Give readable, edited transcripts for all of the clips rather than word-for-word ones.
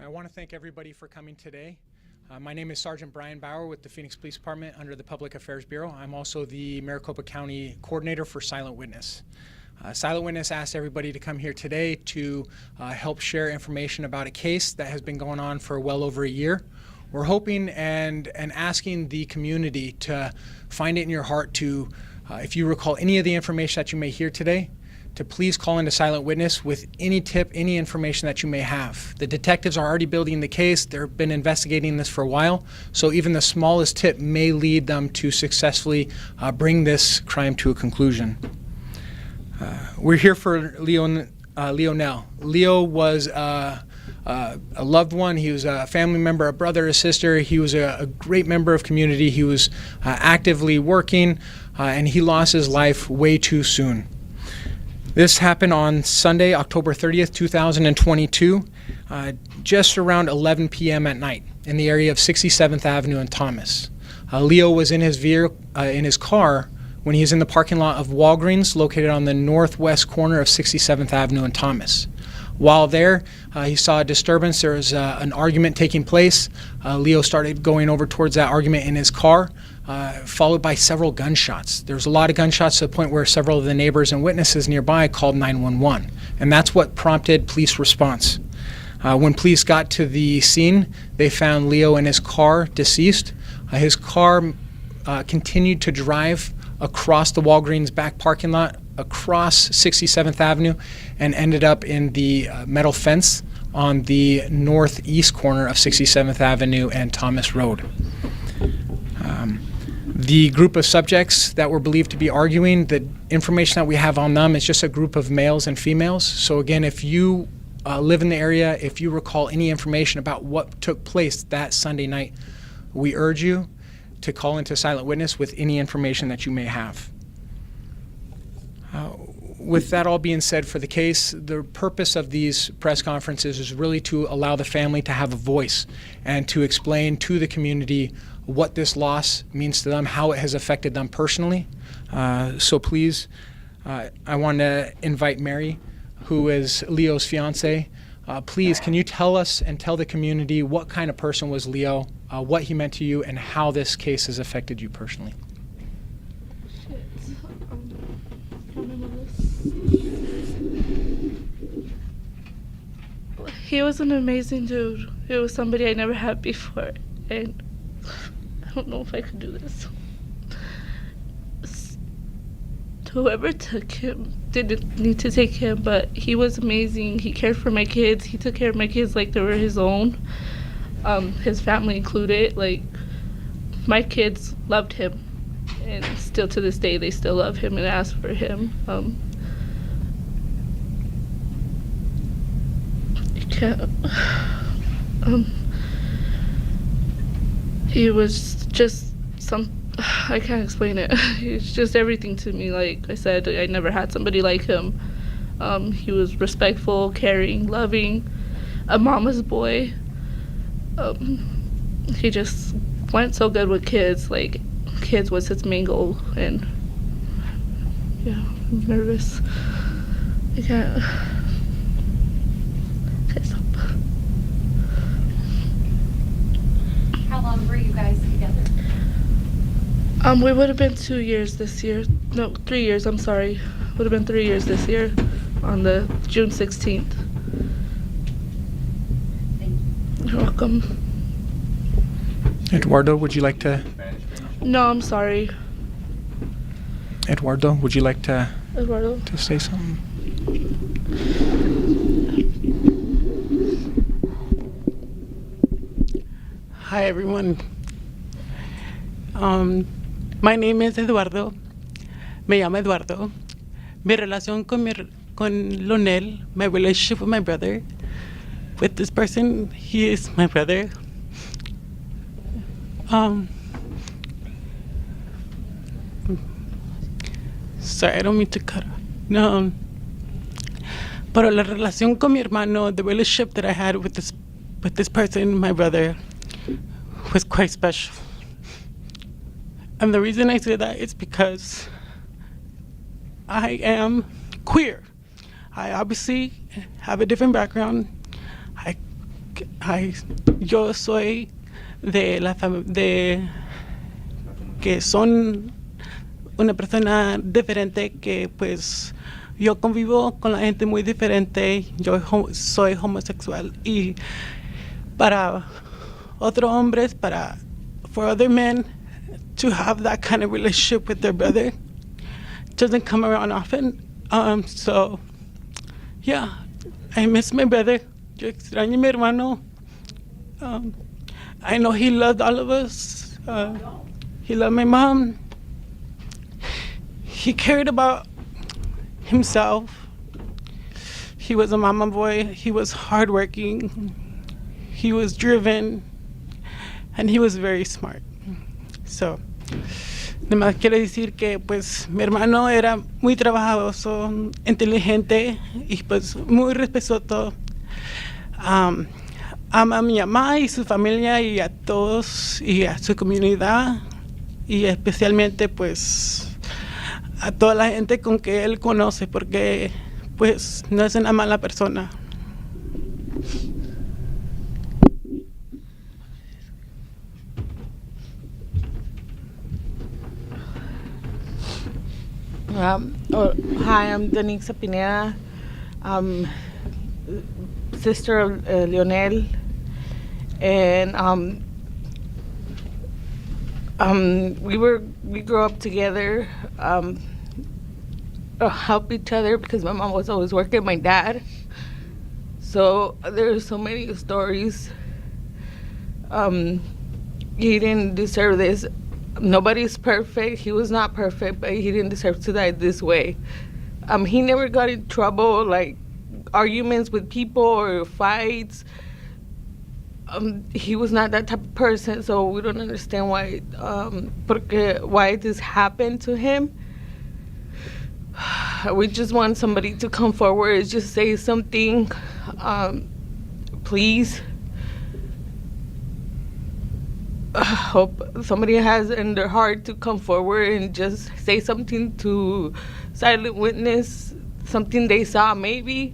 I want to thank everybody for coming today. My name is Sergeant Brian Bauer with the Phoenix Police Department under the Public Affairs Bureau. I'm also the Maricopa County Coordinator for Silent Witness. Silent Witness asked everybody to come here today to help share information about a case that has been going on for well over a year. We're hoping and asking the community to find it in your heart to, if you recall any of the information that you may hear today, to please call into Silent Witness with any tip, any information that you may have. The detectives are already building the case. They've been investigating this for a while, so even the smallest tip may lead them to successfully bring this crime to a conclusion. We're here for Leonel. Leo was a loved one. He was a family member, a brother, a sister. He was a great member of community. He was actively working, and he lost his life way too soon. This happened on Sunday, October 30th, 2022, just around 11 p.m. at night in the area of 67th Avenue and Thomas. Leo was in his car when he was in the parking lot of Walgreens, located on the northwest corner of 67th Avenue and Thomas. While there, he saw a disturbance. There was an argument taking place. Leo started going over towards that argument in his car, followed by several gunshots. There was a lot of gunshots to the point where several of the neighbors and witnesses nearby called 911, and that's what prompted police response. When police got to the scene, they found Leo in his car deceased. His car continued to drive across the Walgreens back parking lot, across 67th Avenue, and ended up in the metal fence on the northeast corner of 67th Avenue and Thomas Road. The group of subjects that were believed to be arguing, the information that we have on them is just a group of males and females. So again, if you live in the area, if you recall any information about what took place that Sunday night, we urge you to call into Silent Witness with any information that you may have. With that all being said for the case, the purpose of these press conferences is really to allow the family to have a voice and to explain to the community what this loss means to them, how it has affected them personally. So please, I want to invite Mary, who is Leo's fiance. Please, can you tell us and tell the community what kind of person was Leo, what he meant to you, and how this case has affected you personally? He was an amazing dude. He was somebody I never had before, and I don't know if I could do this. Whoever took him didn't need to take him, but he was amazing. He cared for my kids. He took care of my kids like they were his own, his family included. Like, my kids loved him, and still to this day they still love him and ask for him. He was just I can't explain it. He's just everything to me. Like I said, I never had somebody like him. He was respectful, caring, loving, a mama's boy. He just went so good with kids. Like, kids was his main goal, and yeah, I'm nervous. I can't stop. How long were you guys together? We would have been 2 years this year. No, 3 years, I'm sorry. Would have been 3 years this year on the June 16th. Thank you. You're welcome. Eduardo, would you like to? No, I'm sorry. Eduardo, would you like to Eduardo. say something? Hi everyone. My name is Eduardo. Me llamo Eduardo. Mi relación con Lonel, my relationship with my brother, with this person, he is my brother. Sorry, I don't mean to cut off. No. Pero la relación con mi hermano, the relationship that I had with this person, my brother, was quite special. And the reason I say that is because I am queer. I obviously have a different background. yo soy de la de que son una persona diferente, que pues yo convivo con la gente muy diferente. Yo soy homosexual, y para otros hombres, for other men to have that kind of relationship with their brother doesn't come around often. So yeah, I miss my brother. Yo extraño a mi hermano. I know he loved all of us. He loved my mom. He cared about himself. He was a mama boy. He was hardworking. He was driven, and he was very smart. So, nada más quiero decir que pues mi hermano era muy trabajoso, inteligente y pues muy respetuoso. Ama a mi mamá y su familia y a todos y a su comunidad, y especialmente pues a toda la gente con que él conoce, porque pues no es una mala persona. Hi, I'm Denise Pineda, sister of Leonel, and we grew up together, help each other because my mom was always working, my dad. So there's so many stories. He didn't deserve this. Nobody's perfect. He was not perfect, but he didn't deserve to die this way. He never got in trouble, like arguments with people or fights. He was not that type of person, so we don't understand why this happened to him. We just want somebody to come forward, just say something, please. Hope somebody has in their heart to come forward and just say something to Silent Witness, something they saw maybe,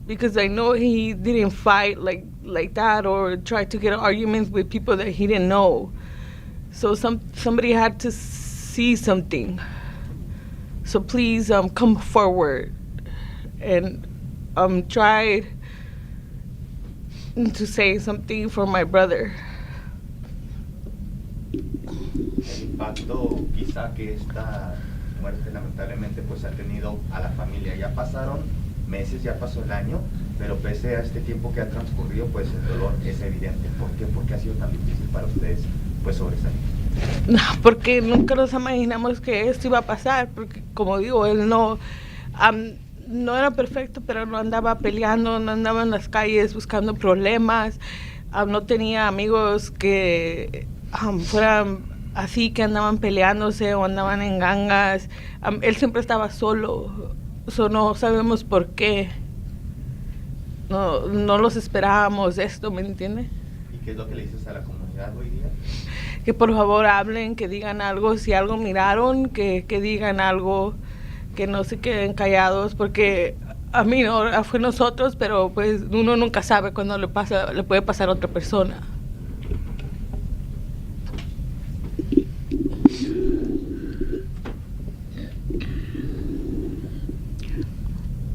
because I know he didn't fight like that or try to get arguments with people that he didn't know. So somebody had to see something. So please come forward and try to say something for my brother. El impacto quizá que esta muerte lamentablemente pues ha tenido a la familia. Ya pasaron meses, ya pasó el año, pero pese a este tiempo que ha transcurrido, pues el dolor es evidente. ¿Por qué? ¿Por qué ha sido tan difícil para ustedes pues sobresalir? No, porque nunca nos imaginamos que esto iba a pasar, porque como digo, él no era perfecto, pero no andaba peleando, no andaba en las calles buscando problemas, no tenía amigos que fueran así, que andaban peleándose o andaban en gangas. Él siempre estaba solo, no sabemos por qué. No los esperábamos esto, ¿me entiende? ¿Y qué es lo que le dices a la comunidad hoy día? Que por favor hablen, que digan algo, si algo miraron, que digan algo, que no se queden callados, porque a mí no fue nosotros, pero pues uno nunca sabe cuando le puede pasar a otra persona.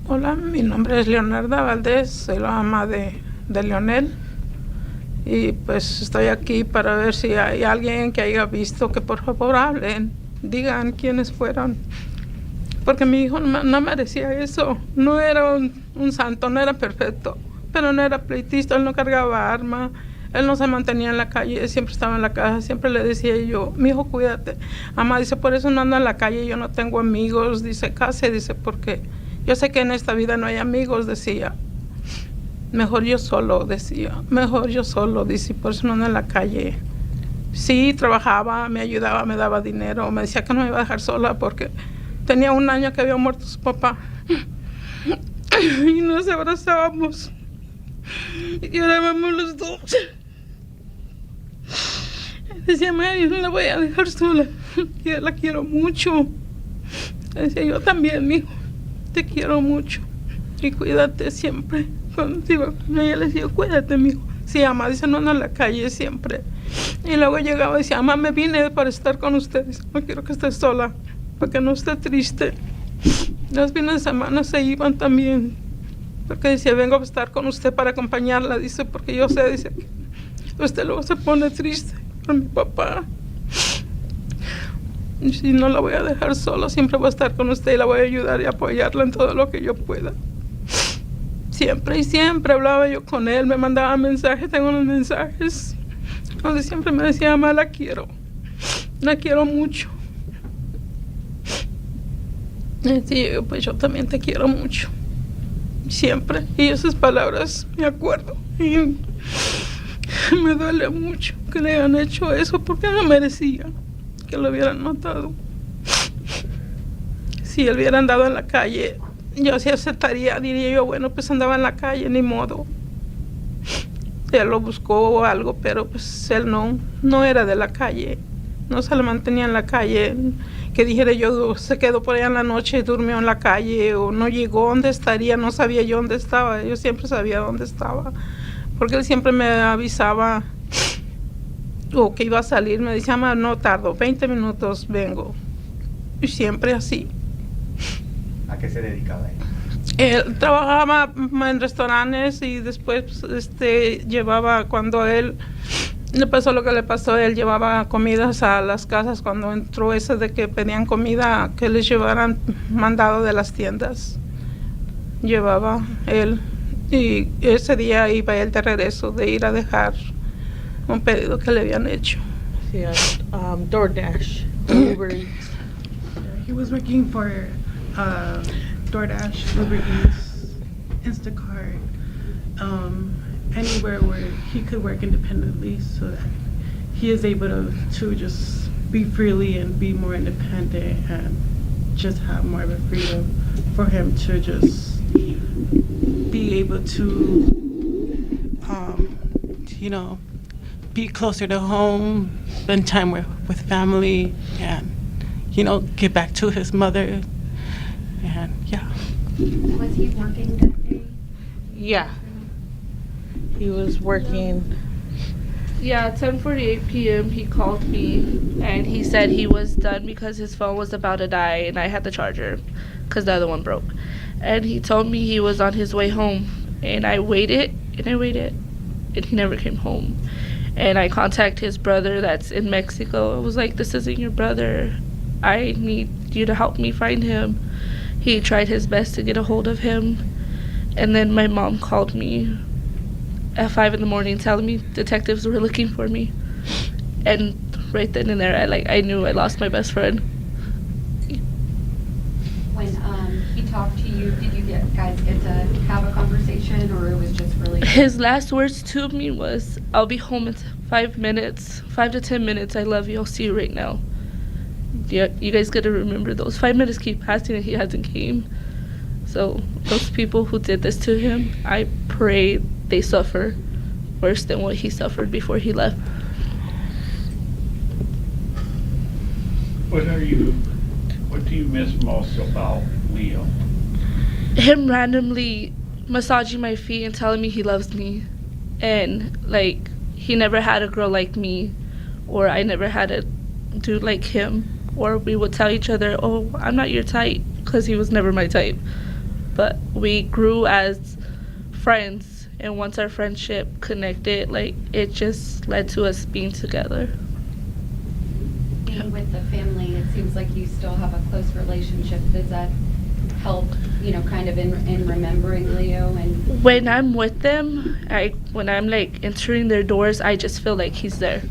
Hola, mi nombre es Leonarda Valdés, soy la mamá de Leonel, y pues estoy aquí para ver si hay alguien que haya visto, que por favor hablen, digan quiénes fueron, porque mi hijo no merecía eso. No era un santo, no era perfecto, pero no era pleitista, él no cargaba arma, él no se mantenía en la calle, siempre estaba en la casa. Siempre le decía yo, mi hijo, cuídate. Mamá dice, por eso no ando en la calle, yo no tengo amigos, dice, casi, dice, porque yo sé que en esta vida no hay amigos, decía. Mejor yo solo, decía. Mejor yo solo, dice, por eso no ando en la calle. Sí, trabajaba, me ayudaba, me daba dinero. Me decía que no me iba a dejar sola porque tenía 1 año que había muerto su papá. Y nos abrazábamos. Y llorábamos los dos. Decía, Mary, no la voy a dejar sola. Yo la quiero mucho. Decía, yo también, mijo. Te quiero mucho y cuídate siempre. Cuando iba con ella le decía, cuídate, mijo. Sí, mamá, dice, no en la calle siempre. Y luego llegaba y decía, mamá, me vine para estar con ustedes. No quiero que esté sola, para que no esté triste. Los fines de semana se iban también. Porque decía, vengo a estar con usted para acompañarla. Dice, porque yo sé, dice, que usted luego se pone triste por mi papá. Y si no la voy a dejar sola, siempre voy a estar con usted y la voy a ayudar y apoyarla en todo lo que yo pueda. Siempre y siempre hablaba yo con él, me mandaba mensajes, tengo unos mensajes donde siempre me decía, mamá, la quiero mucho. Y sí, pues yo también te quiero mucho, siempre. Y esas palabras me acuerdo y me duele mucho que le hayan hecho eso porque no merecía que lo hubieran matado. Si él hubiera andado en la calle, yo sí aceptaría, diría yo, bueno, pues andaba en la calle, ni modo. Él lo buscó o algo, pero pues él no era de la calle, no se le mantenía en la calle. Que dijera yo, se quedó por allá en la noche y durmió en la calle, o no llegó, ¿dónde estaría? No sabía yo dónde estaba, yo siempre sabía dónde estaba, porque él siempre me avisaba, o que iba a salir, me decía, mamá, no tardo, 20 minutos vengo, y siempre así. ¿A qué se dedicaba él? Él trabajaba en restaurantes y después llevaba, cuando él le pasó lo que le pasó, él llevaba comidas a las casas cuando entró ese de que pedían comida, que les llevaran mandado de las tiendas. Llevaba él y ese día iba él de regreso de ir a dejar un pedido que le habían hecho. Yeah, DoorDash, Uber Eats. He was working for DoorDash, Uber Eats, Instacart, anywhere where he could work independently so that he is able to just be freely and be more independent and just have more of a freedom for him to just be able to, be closer to home, spend time with family, and, get back to his mother. And yeah. Was he working that day? Yeah. He was working. Yeah, at 10:48 p.m. he called me and he said he was done because his phone was about to die and I had the charger because the other one broke. And he told me he was on his way home and I waited and he never came home. And I contacted his brother that's in Mexico. I was like, this isn't your brother. I need you to help me find him. He tried his best to get a hold of him. And then my mom called me at 5 a.m. telling me detectives were looking for me. And right then and there, I knew I lost my best friend. When he talked to you, did you guys get to have a conversation, or it was just really? His last words to me was, I'll be home in 5 minutes, 5 to 10 minutes. I love you. I'll see you right now. Yeah, you guys got to remember those 5 minutes keep passing and he hasn't came. So those people who did this to him, I pray they suffer worse than what he suffered before he left. What do you miss most about Leo? Him randomly massaging my feet and telling me he loves me. And he never had a girl like me, or I never had a dude like him. Or we would tell each other, oh, I'm not your type, because he was never my type. But we grew as friends, and once our friendship connected, it just led to us being together. Being with the family, it seems like you still have a close relationship. Does that help, kind of in remembering Leo? And when I'm with them, when I'm entering their doors, I just feel like he's there.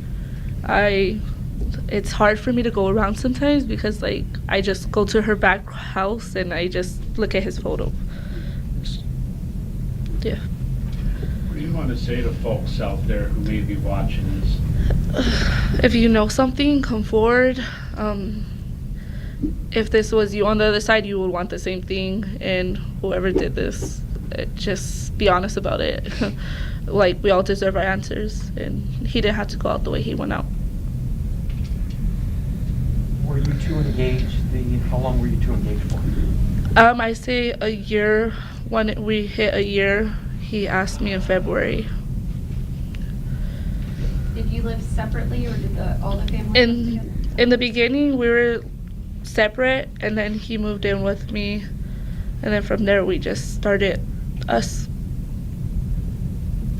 It's hard for me to go around sometimes because I just go to her back house and I just look at his photo. Yeah. What do you want to say to folks out there who may be watching this? If you know something, come forward. If this was you on the other side, you would want the same thing. And whoever did this, just be honest about it. We all deserve our answers. And he didn't have to go out the way he went out. Were you two engaged? How long were you two engaged for? I say a year. When we hit a year, he asked me in February. Did you live separately, or did all the family live together? In the beginning, we were separate, and then he moved in with me, and then from there we just started us.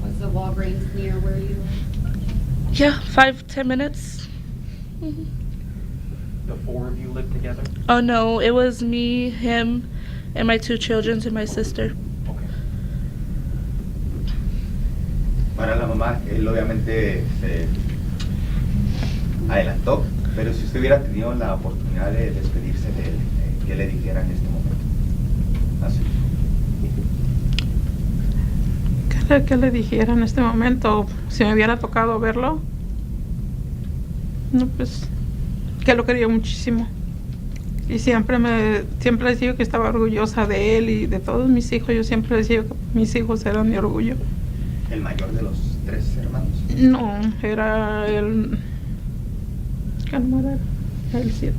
Was the Walgreens near where you lived? Yeah, 5-10 minutes. Mhm. The four of you lived together? Oh no, it was me, him, and my 2 children and my sister. Okay. Para la mamá, él obviamente se adelantó, pero si usted hubiera tenido la oportunidad de despedirse de él, ¿qué le dijera en este momento? Así. ¿Qué le dijera en este momento? Si me hubiera tocado verlo. No, pues, que lo quería muchísimo. Y siempre les digo que estaba orgullosa de él y de todos mis hijos. Yo siempre les digo que mis hijos eran mi orgullo. ¿El mayor de los 3 hermanos? No, era el... ¿Qué número era? El 7.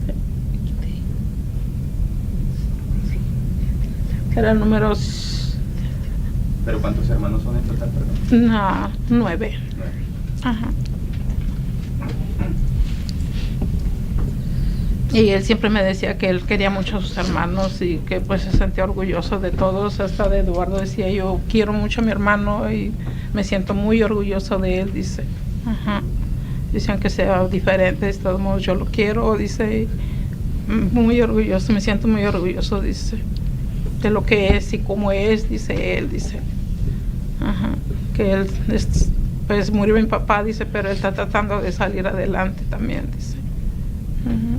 Era el número... ¿Pero cuántos hermanos son en total, perdón? No, 9. 9. Ajá. Y él siempre me decía que él quería mucho a sus hermanos y que pues se sentía orgulloso de todos, hasta de Eduardo decía, yo quiero mucho a mi hermano y me siento muy orgulloso de él, dice. Ajá. Dice, aunque sea diferente, de todos modos yo lo quiero, dice, muy orgulloso, me siento muy orgulloso, dice, de lo que es y cómo es, dice él, dice. Ajá. Que él, pues murió mi papá, dice, pero él está tratando de salir adelante también, dice. Ajá.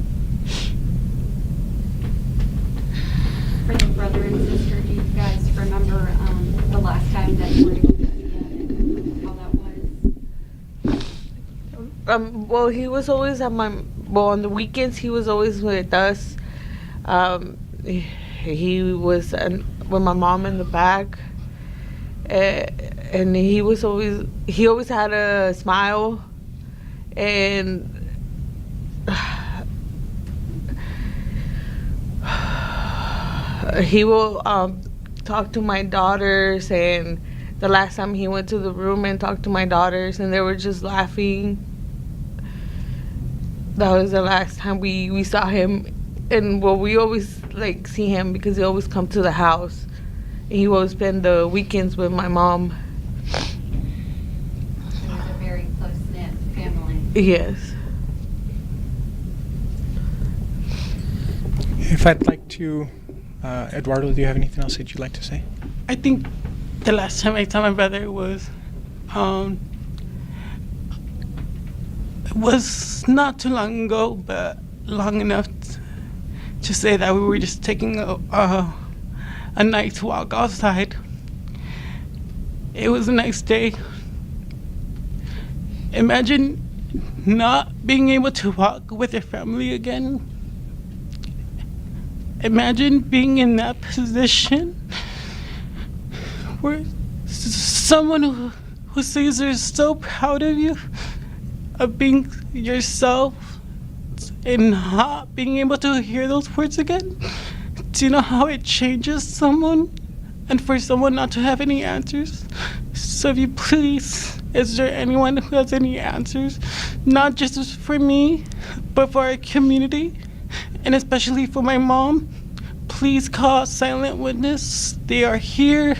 For the brother and sister, do you guys remember the last time that you were able to see them, how that was? Well, he was always on the weekends, he was always with us. He was with my mom in the back. And he always had a smile. And he will talk to my daughters, and the last time he went to the room and talked to my daughters, and they were just laughing. That was the last time we saw him. And well, we always like see him because he always come to the house. And he always spend the weekends with my mom. So it was a very close-knit family. Yes. If I'd like to, Eduardo, do you have anything else that you'd like to say? I think the last time I saw my brother was not too long ago, but long enough to say that we were just taking a nice walk outside. It was a nice day. Imagine not being able to walk with your family again. Imagine being in that position where someone who says they're so proud of you, of being yourself, and not being able to hear those words again. Do you know how it changes someone? And for someone not to have any answers? So if you please, is there anyone who has any answers? Not just for me, but for our community, and especially for my mom. Please call Silent Witness. They are here,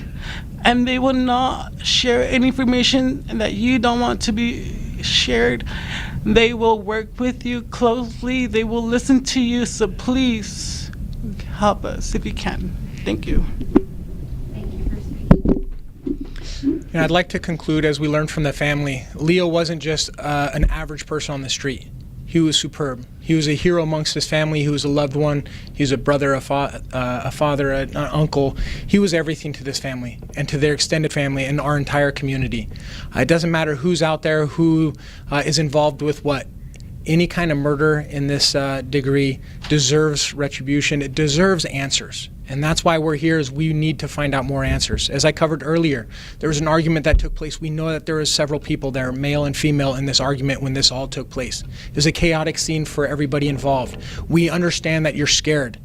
and they will not share any information that you don't want to be shared. They will work with you closely. They will listen to you. So please help us if you can. Thank you. Thank you for speaking. And I'd like to conclude, as we learned from the family, Leo wasn't just an average person on the street. He was superb. He was a hero amongst his family. He was a loved one. He was a brother, a father, an uncle. He was everything to this family and to their extended family and our entire community. It doesn't matter who's out there, who is involved with what. Any kind of murder in this degree deserves retribution. It deserves answers. And that's why we're here, is we need to find out more answers. As I covered earlier, there was an argument that took place. We know that there was several people there, male and female, in this argument when this all took place. It was a chaotic scene for everybody involved. We understand that you're scared,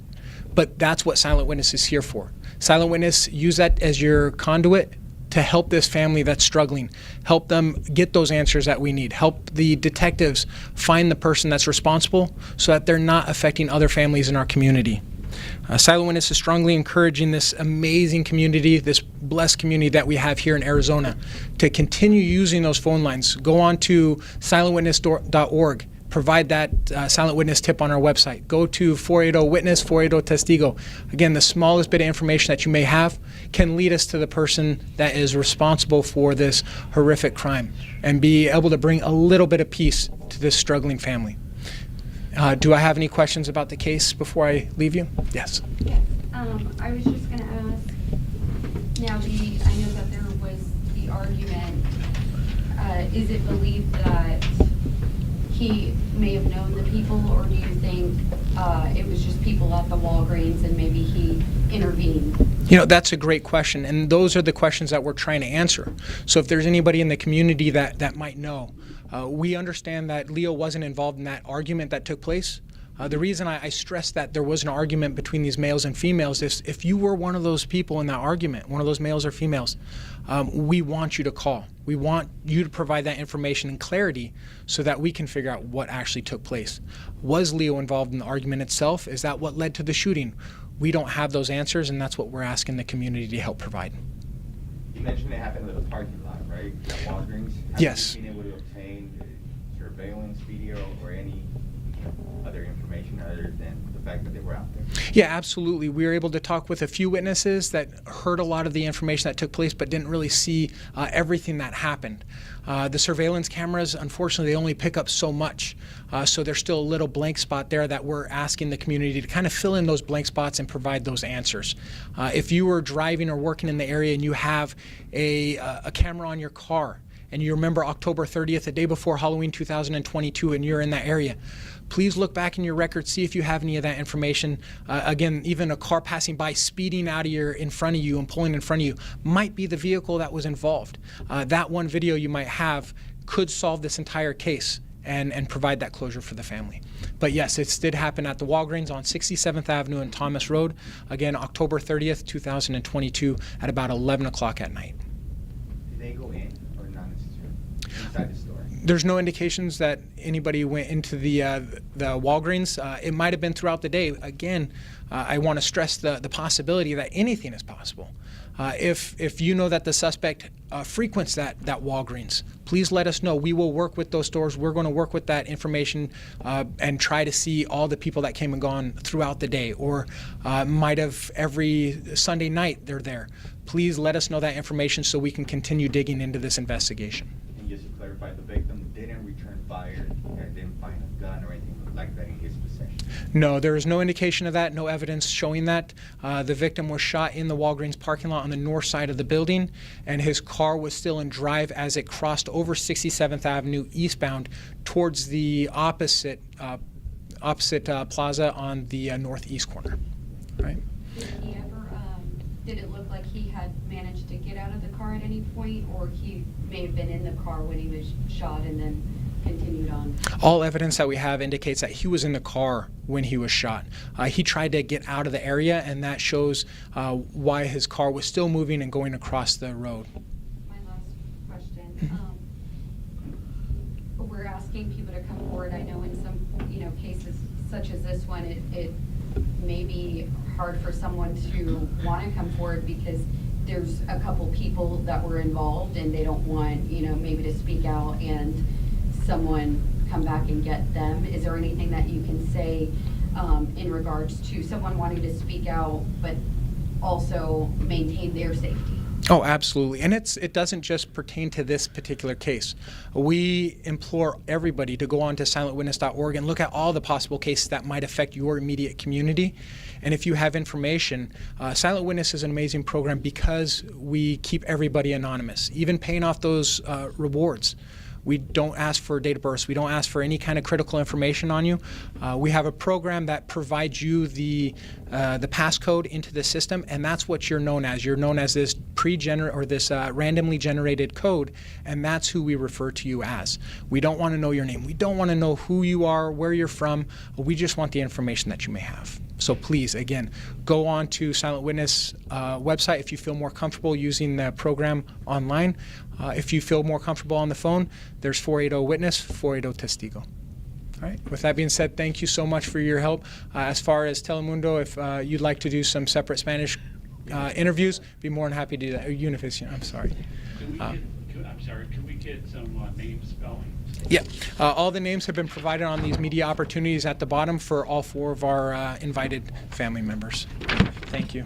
but that's what Silent Witness is here for. Silent Witness, use that as your conduit. to help this family that's struggling, help them get those answers that we need, help the detectives find the person that's responsible so that they're not affecting other families in our community. Silent Witness is strongly encouraging this amazing community, this blessed community that we have here in Arizona, to continue using those phone lines. Go on to silentwitness.org. Provide that silent witness tip on our website. Go to 480-WITNESS, 480-TESTIGO. Again, the smallest bit of information that you may have can lead us to the person that is responsible for this horrific crime and be able to bring a little bit of peace to this struggling family. Do I have any questions about the case before I leave you? Yes. Yes. I was just going to ask, now I know that there was the argument, is it believed that he may have known the people, or do you think it was just people at the Walgreens and maybe he intervened? You know, that's a great question, and those are the questions that we're trying to answer. So if there's anybody in the community that might know, we understand that Leo wasn't involved in that argument that took place. The reason I stress that there was an argument between these males and females is if you were one of those people in that argument, one of those males or females, we want you to call. We want you to provide that information and clarity so that we can figure out what actually took place. Was Leo involved in the argument itself? Is that what led to the shooting? We don't have those answers, and that's what we're asking the community to help provide. You mentioned it happened at the parking lot, right? At Walgreens? Yes. Have you been able to obtain surveillance video or any other information other than the fact that they were out there? Yeah, absolutely. We were able to talk with a few witnesses that heard a lot of the information that took place but didn't really see everything that happened. The surveillance cameras, unfortunately, they only pick up so much. So there's still a little blank spot there that we're asking the community to kind of fill in those blank spots and provide those answers. If you were driving or working in the area and you have a camera on your car, and you remember October 30th, the day before Halloween 2022, and you're in that area, please look back in your records, see if you have any of that information. Again, even a car passing by, speeding out of in front of you and pulling in front of you might be the vehicle that was involved. That one video you might have could solve this entire case and provide that closure for the family. But yes, it did happen at the Walgreens on 67th Avenue and Thomas Road. Again, October 30th, 2022 at about 11 o'clock at night. Did they go in or not necessarily? Inside the store? There's no indications that anybody went into the Walgreens. It might have been throughout the day. Again, I want to stress the possibility that anything is possible. If you know that the suspect frequents that Walgreens, please let us know. We will work with those stores. We're going to work with that information and try to see all the people that came and gone throughout the day, or might have every Sunday night they're there. Please let us know that information so we can continue digging into this investigation. And just to clarify, the victim didn't return fire and didn't find a gun or anything like that in his possession? No, there is no indication of that, no evidence showing that. The victim was shot in the Walgreens parking lot on the north side of the building, and his car was still in drive as it crossed over 67th Avenue eastbound towards the opposite plaza on the northeast corner. Right. Did it look like he had managed to get out of the car at any point, or he may have been in the car when he was shot and then continued on? All evidence that we have indicates that he was in the car when he was shot. He tried to get out of the area, and that shows why his car was still moving and going across the road. My last question. We're asking people to come forward. I know in some cases such as this one, it may be hard for someone to want to come forward because there's a couple people that were involved and they don't want, maybe to speak out and someone come back and get them. Is there anything that you can say in regards to someone wanting to speak out but also maintain their safety? Oh, absolutely. And it doesn't just pertain to this particular case. We implore everybody to go on to silentwitness.org and look at all the possible cases that might affect your immediate community. And if you have information, Silent Witness is an amazing program because we keep everybody anonymous, even paying off those rewards. We don't ask for date of birth. We don't ask for any kind of critical information on you. We have a program that provides you the passcode into the system, and that's what you're known as. You're known as this randomly generated code, and that's who we refer to you as. We don't want to know your name. We don't want to know who you are, where you're from. We just want the information that you may have. So So please, again, go on to Silent Witness website if you feel more comfortable using the program online. If you feel more comfortable on the phone, there's 480-WITNESS, 480-TESTIGO. All right. With that being said, thank you so much for your help. As far as Telemundo, if you'd like to do some separate Spanish interviews, be more than happy to do that. Univision, I'm sorry. Can we get some name spelling? Yeah. All the names have been provided on these media opportunities at the bottom for all 4 of our invited family members. Thank you.